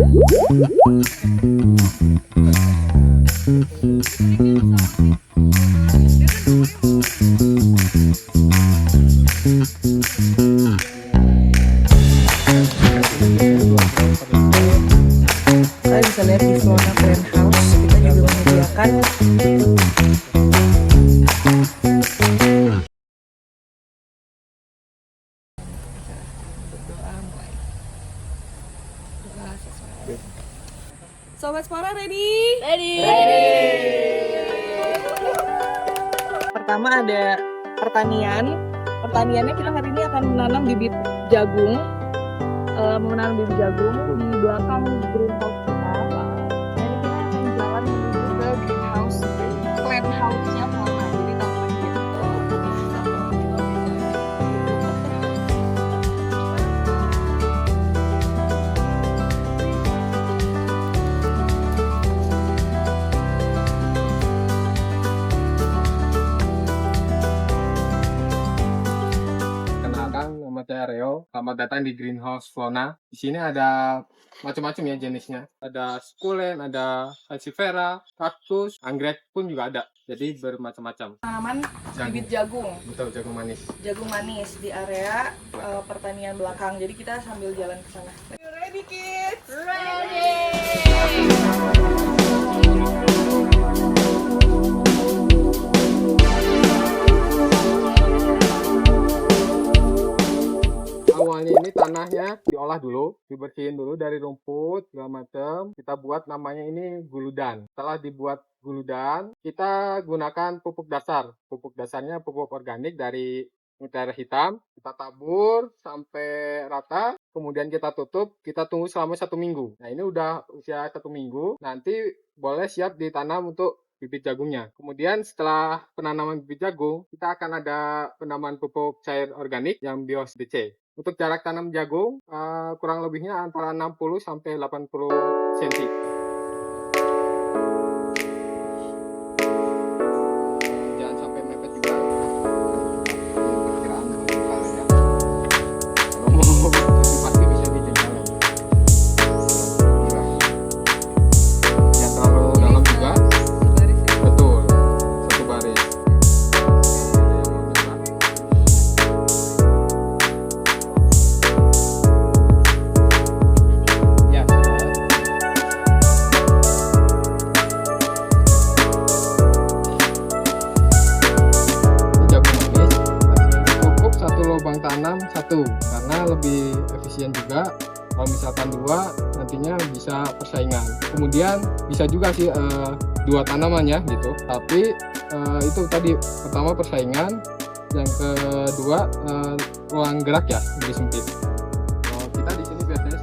Kalian bisa lihat di Flona Plant House kita juga menyediakan Sobat Spora ready? Ready. Pertama ada pertanian. Pertaniannya kita hari ini akan menanam bibit jagung. Menanam bibit jagung di belakang greenhouse kita. Jadi kita akan jalan menuju ke greenhouse, plant house-nya Flona. Jadi taman gitu. Nama saya Reo. Selamat datang di Greenhouse Flona. Di sini ada macam-macam ya jenisnya. Ada sukulen, ada sansevieria, kaktus, anggrek pun juga ada. Jadi bermacam-macam. Tanaman bibit jagung. Betul, jagung manis. Jagung manis di area pertanian belakang. Jadi kita sambil jalan ke sana. Ready kids? Awalnya ini tanahnya diolah dulu, dibersihin dulu dari rumput segala macam. Kita buat namanya ini guludan. Setelah dibuat guludan, kita gunakan pupuk dasar. Pupuk dasarnya pupuk organik dari mutiara hitam. Kita tabur sampai rata, kemudian kita tutup. Kita tunggu selama 1 minggu. Nah ini udah usia 1 minggu. Nanti boleh siap ditanam untuk bibit jagungnya. Kemudian setelah penanaman bibit jagung, kita akan ada penanaman pupuk cair organik yang Bios DC. Untuk jarak tanam jagung kurang lebihnya antara 60 sampai 80 cm. Jangan sampai mepet juga. Perkiraan ya. Kalau mau pasti bisa dijalan. Jangan terlalu dalam juga. Betul. Satu baris. Lubang tanam 1 karena lebih efisien juga. Kalau misalkan 2 nantinya bisa persaingan. Kemudian bisa juga sih 2 tanaman ya gitu. Tapi itu tadi pertama persaingan, yang kedua ruang gerak ya lebih sempit. Kita di sini biasanya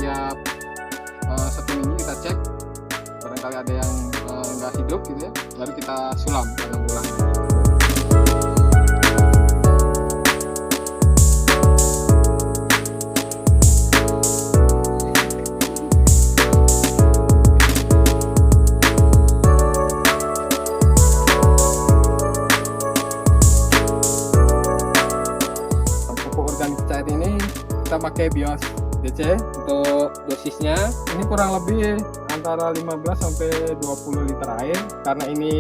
tiap 1 minggu kita cek, barangkali ada yang nggak hidup gitu ya, baru kita sulam tanam ulang. Cair ini kita pakai Bios DC. Untuk dosisnya ini kurang lebih antara 15 sampai 20 liter air. Karena ini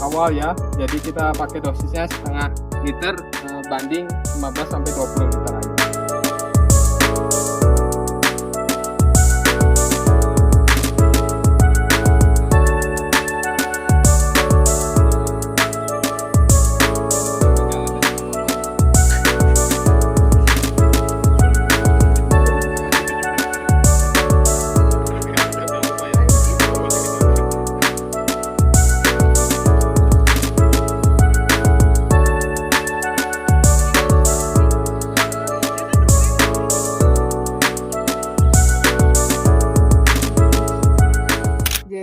awal ya, jadi kita pakai dosisnya setengah liter banding 15 sampai 20 liter air.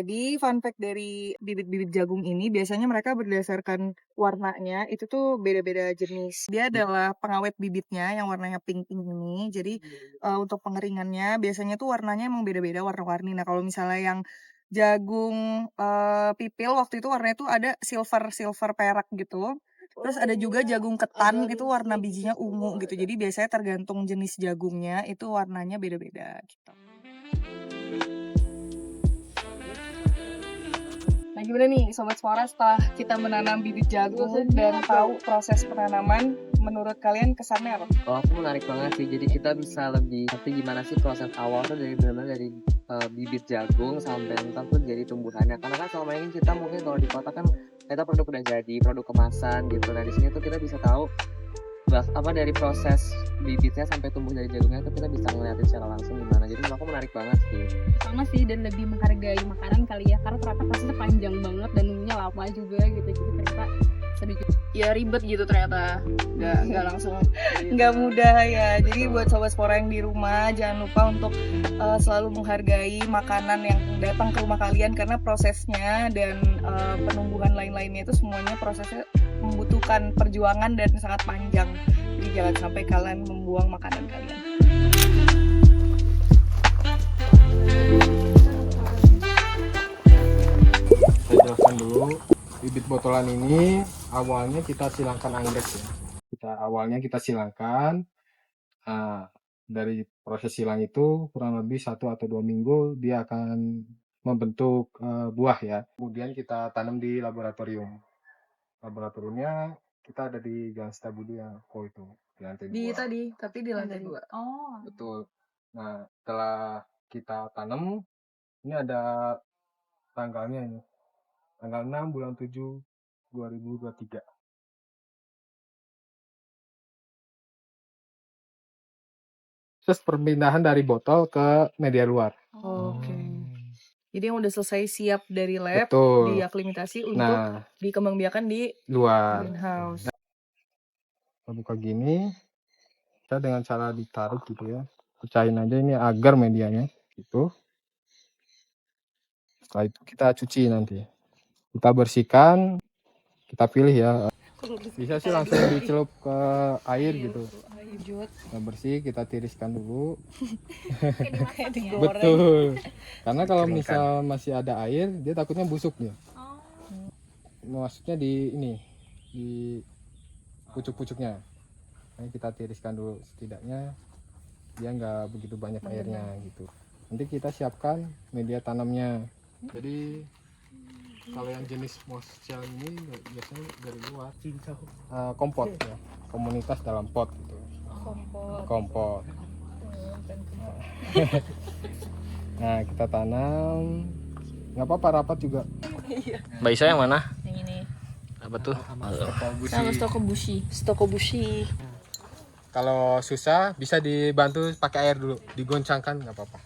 Jadi fun fact dari bibit-bibit jagung ini biasanya mereka berdasarkan warnanya itu tuh beda-beda jenis. Dia adalah pengawet bibitnya yang warnanya pink-pink ini. Jadi untuk pengeringannya biasanya tuh warnanya emang beda-beda warna-warni. Nah kalau misalnya yang jagung pipil waktu itu warnanya tuh ada silver perak gitu. Terus ada juga jagung ketan itu warna bijinya ungu gitu. Jadi biasanya tergantung jenis jagungnya itu warnanya beda-beda gitu. gimana nih Sobat Spora setelah kita menanam bibit jagung dan tahu proses penanaman, menurut kalian kesannya apa? Oh, aku menarik banget sih. Jadi kita bisa lebih ngerti gimana sih proses awal tuh dari benar-benar dari bibit jagung sampai entar tuh jadi tumbuhannya. Karena kan selama ini kita mungkin kalau di kota kan kita produk udah jadi, produk kemasan gitu. Nah di sini tuh kita bisa tahu dari proses bibitnya sampai tumbuh dari jagungnya tuh kita bisa ngeliatin secara langsung gimana. Jadi menurut aku menarik banget sih. Sama sih, dan lebih menghargai makanan kali ya, karena ternyata prosesnya panjang banget dan nunggunya lama juga gitu. Jadi ternyata sedikit Ya ribet gitu ternyata, nggak langsung, nggak mudah ya. Jadi buat Sobat Spora yang di rumah jangan lupa untuk selalu menghargai makanan yang datang ke rumah kalian, karena prosesnya dan penumbuhan lain-lainnya itu semuanya prosesnya membutuhkan perjuangan dan sangat panjang. Jadi jangan sampai kalian membuang makanan kalian. Saya jelaskan dulu, bibit botolan ini awalnya kita silangkan anggrek ya. Kita silangkan. Nah, dari proses silang itu kurang lebih 1 atau 2 minggu dia akan membentuk buah ya. Kemudian kita tanam di laboratorium. Laboratoriumnya kita ada di Jalan Setiabudi yang itu di lantai 2. Tapi di lantai 2. oh Betul. Nah, setelah kita tanam, ini ada tanggalnya ini. Tanggal 6 bulan 7 2023. Proses perpindahan dari botol ke media luar. Oke. Jadi yang udah selesai siap dari lab, Betul. diaklimatasi untuk Nah, dikembangbiakan di luar. greenhouse. Kita buka gini, kita dengan cara ditarik gitu ya. Pecahin aja ini agar medianya gitu. Setelah itu kita cuci nanti. Kita bersihkan, kita pilih ya. Bisa sih langsung dicelup ke air gitu. Kita bersih, kita tiriskan dulu. Betul. Karena kalau misal masih ada air, dia takutnya busuk dia. Maksudnya di pucuk-pucuknya. Nah, kita tiriskan dulu setidaknya dia nggak begitu banyak airnya gitu. Nanti kita siapkan media tanamnya. Jadi kalau yang jenis moschel ini biasanya dari luar, kompot ya, komunitas dalam pot gitu. Kompot. Nah kita tanam, nggak apa-apa rapat juga. Mbak Isa yang mana? yang ini Apa tuh? sama stokobushi. Kalau susah bisa dibantu pakai air dulu, digoncangkan nggak apa-apa.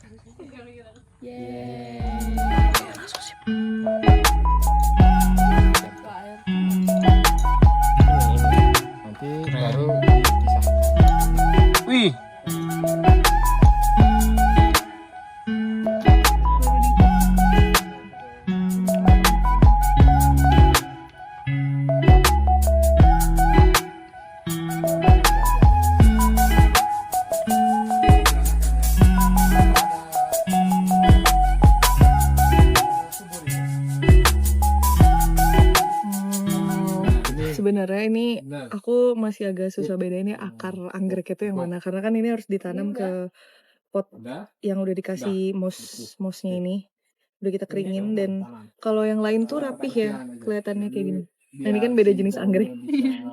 Nanti baru dipisah. Wih. Sebenarnya ini Benar. aku masih agak susah bedain ya akar anggrek itu yang mana, karena kan ini harus ditanam ke pot Udah. yang udah dikasih mosnya ini, udah kita keringin. Dan kalau yang lain tuh rapih ya kelihatannya kayak gini. Nah ini kan beda jenis anggrek.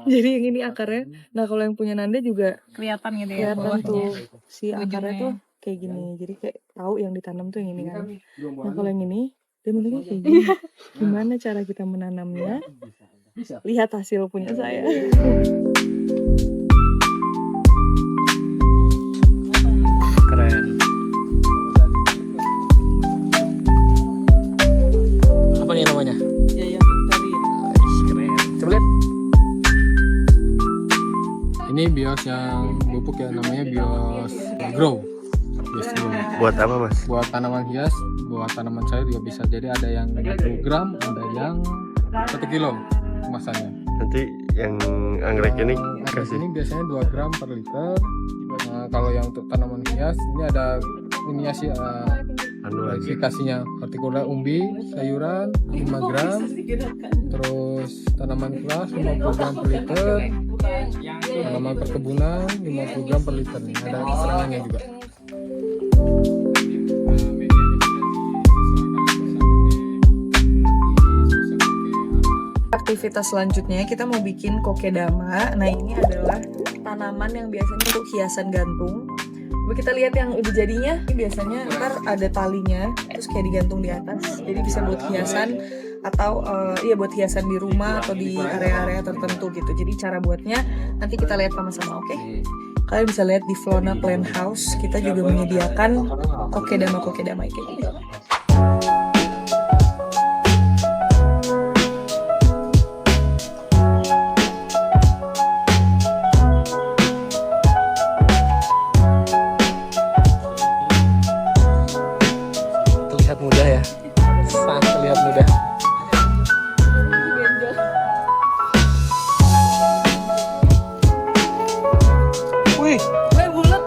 Jadi yang ini akarnya. Nah kalau yang punya Nanda juga Kelihatan gitu ya kelihatan tuh si Ujungnya. akarnya tuh kayak gini. Jadi kayak tahu yang ditanam tuh yang ini kan. Nah kalau yang ini dia bentuknya kayak gini. Gimana cara kita menanamnya? Bisa. Lihat hasil punya saya. Keren. Apa nih namanya? Keren. Coba lihat. Ini bios yang bubuk ya, namanya bios grow. Bios grow. Buat apa, Mas? Buat tanaman hias, buat tanaman sayur juga bisa. Jadi ada yang 20 gram, ada yang 1 kilo kemasannya. Nanti yang anggrek ini Anggrek kasih ini biasanya 2 gram per liter. Nah, kalau yang untuk tanaman hias ini ada ini ya sih anu lagi. klasifikasinya hortikula umbi sayuran 5 gram, terus tanaman kelas 50 gram per liter, tanaman perkebunan 50 gram per liter nih, ada keterangannya juga. Aktivitas selanjutnya kita mau bikin kokedama. Nah ini adalah tanaman yang biasanya untuk hiasan gantung. Coba kita lihat yang udah jadinya. Ini biasanya ntar ada talinya, terus kayak digantung di atas. Jadi bisa buat hiasan atau buat hiasan di rumah atau di area-area tertentu gitu. Jadi cara buatnya nanti kita lihat sama-sama, oke? Kalian bisa lihat di Flona Plant House kita juga menyediakan kokedama kayak gitu. Terlihat mudah ya, sangat terlihat mudah. Wih, bulat.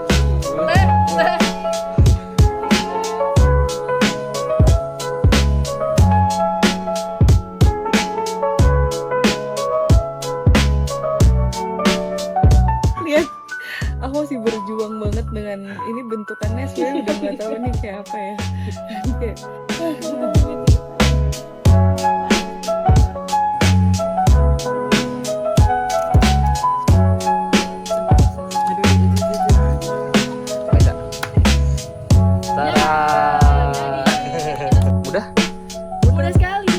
Lihat, aku masih berjuang banget dengan ini bentukannya sebenarnya udah nggak tahu nih kayak apa ya. Kayak, udah. Mudah sekali.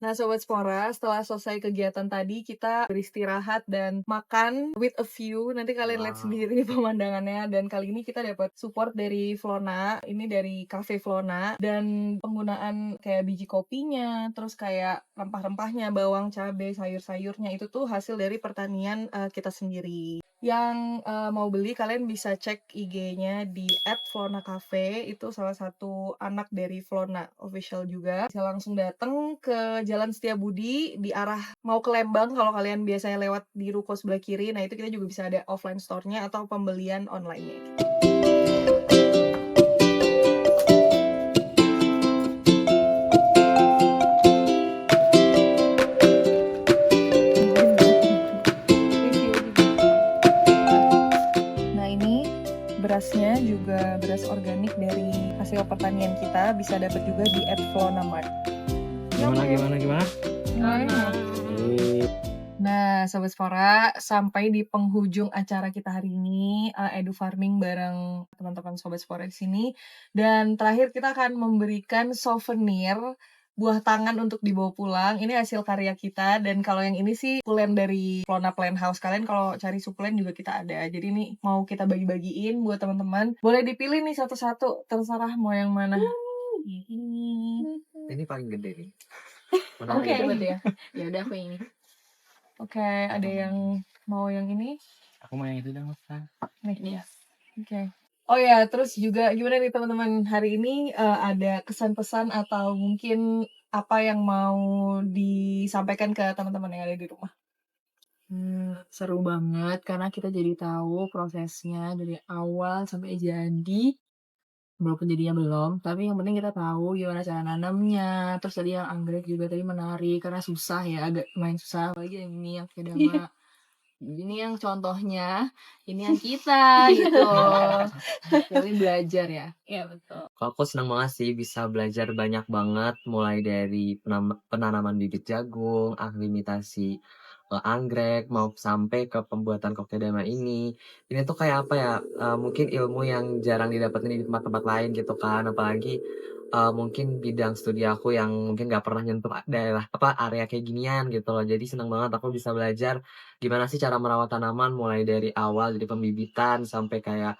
Nah Sobat Spora, setelah selesai kegiatan tadi kita beristirahat dan makan with a view. Nanti kalian lihat sendiri pemandangannya. Dan kali ini kita dapat support dari Flona. Ini dari Cafe Flona. Dan penggunaan kayak biji kopinya, terus kayak rempah-rempahnya, bawang, cabai, sayur-sayurnya itu tuh hasil dari pertanian kita sendiri. Yang mau beli kalian bisa cek IG-nya di @flonacafe. Itu salah satu anak dari Flona official juga. Bisa langsung datang ke Jalan Setiabudi di arah mau ke Lembang kalau kalian biasanya lewat di ruko sebelah kiri. Nah itu kita juga bisa ada offline store-nya atau pembelian online-nya. Nah ini berasnya juga beras organik dari hasil pertanian kita, bisa dapat juga di @flonamart. Gimana? Nah, Sobat Spora, sampai di penghujung acara kita hari ini, Edu Farming bareng teman-teman Sobat Spora di sini. Dan terakhir kita akan memberikan souvenir buah tangan untuk dibawa pulang. Ini hasil karya kita, dan kalau yang ini sih sukulen dari Flona Plant House. Kalian kalau cari sukulen juga kita ada. Jadi ini mau kita bagi-bagiin buat teman-teman. Boleh dipilih nih satu-satu, terserah mau yang mana. Ini paling gede nih. Oke, berarti ya. Ya udah aku yang ini. Oke, ada yang mau yang ini? Aku mau yang itu dong, Mas. Nih. Oke. Oh ya, terus juga gimana nih teman-teman hari ini ada kesan-pesan atau mungkin apa yang mau disampaikan ke teman-teman yang ada di rumah? Seru banget karena kita jadi tahu prosesnya dari awal sampai jadi. Walaupun jadinya belum, tapi yang penting kita tahu gimana cara nanamnya. Terus tadi yang anggrek juga tadi menarik karena susah ya, agak lumayan susah. Apalagi yang ini yang kedama. Ini yang contohnya, ini yang kita gitu. Kalian belajar ya. Iya betul. Kalau aku senang banget sih bisa belajar banyak banget, mulai dari penanaman bibit jagung, aklimatasi anggrek, mau sampai ke pembuatan kokedama ini. Ini tuh kayak apa ya? Mungkin ilmu yang jarang didapetin di tempat-tempat lain gitu kan. Apalagi mungkin bidang studi aku yang mungkin nggak pernah nyentuh daerah area kayak ginian gitu loh. Jadi senang banget aku bisa belajar gimana sih cara merawat tanaman mulai dari awal dari pembibitan sampai kayak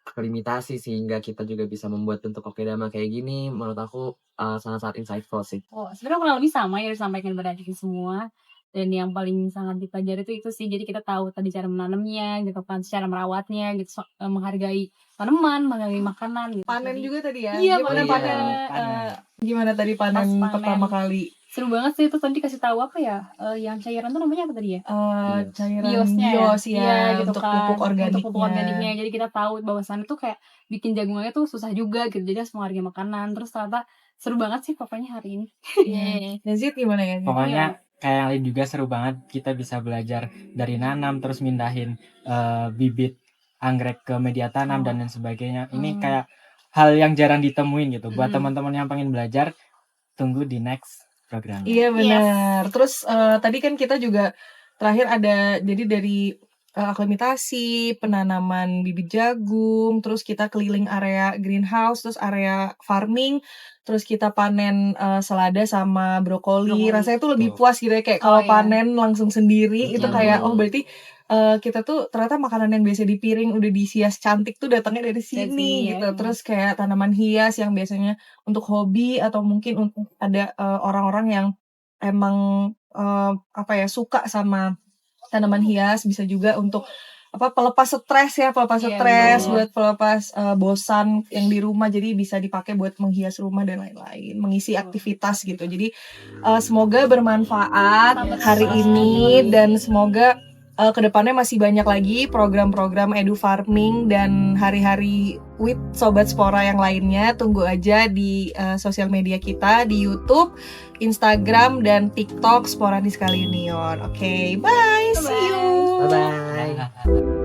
aklimatasi sehingga kita juga bisa membuat bentuk kokedama kayak gini. Menurut aku sangat-sangat insightful sih. Oh, sebenarnya kurang lebih sama yang disampaikan pada semua. Dan yang paling sangat dipelajari itu sih, jadi kita tahu tadi cara menanamnya gitu kan, cara merawatnya gitu, menghargai tanaman, menghargai makanan gitu. Panen Jadi juga tadi ya? iya, Gimana panen panen, juga. gimana tadi Pas panen panen. pertama kali? Seru banget sih itu tadi kasih tahu apa ya, yang cairan tuh namanya apa tadi ya? Cairan Biosnya ya? bios Iya ya, gitu untuk kan, pupuk untuk pupuk organiknya. organiknya. Jadi kita tahu bahwasannya tuh kayak bikin jagungnya tuh susah juga gitu, jadi harus menghargai makanan. Terus ternyata seru banget sih pokoknya hari ini. Iya. Dan Zid gimana ya? Zid? Pokoknya kayak yang lain juga seru banget, kita bisa belajar dari nanam terus mindahin bibit anggrek ke media tanam dan lain sebagainya. Ini kayak hal yang jarang ditemuin gitu. Buat teman-teman yang pengen belajar, tunggu di next program. Iya benar. Terus tadi kan kita juga terakhir ada jadi dari aklimatasi, penanaman bibit jagung, terus kita keliling area greenhouse, terus area farming, terus kita panen selada sama brokoli. Rasanya tuh lebih puas gitu ya, kayak kalau iya. panen langsung sendiri itu kayak Betul. oh berarti kita tuh ternyata makanan yang biasa di piring udah disias cantik tuh datangnya dari sini sini, gitu. ya. Terus kayak tanaman hias yang biasanya untuk hobi atau mungkin untuk ada orang-orang yang emang apa ya suka sama tanaman hias, bisa juga untuk pelepas stres ya, pelepas Iya, stres, betul. buat pelepas bosan yang di rumah, jadi bisa dipakai buat menghias rumah dan lain-lain, mengisi aktivitas gitu. Jadi semoga bermanfaat hari ini dan semoga kedepannya masih banyak lagi program-program edu farming dan hari-hari with Sobat Spora yang lainnya. Tunggu aja di sosial media kita di YouTube, Instagram, dan TikTok Spora Niskaliunion. Oke, bye, see you. Bye bye.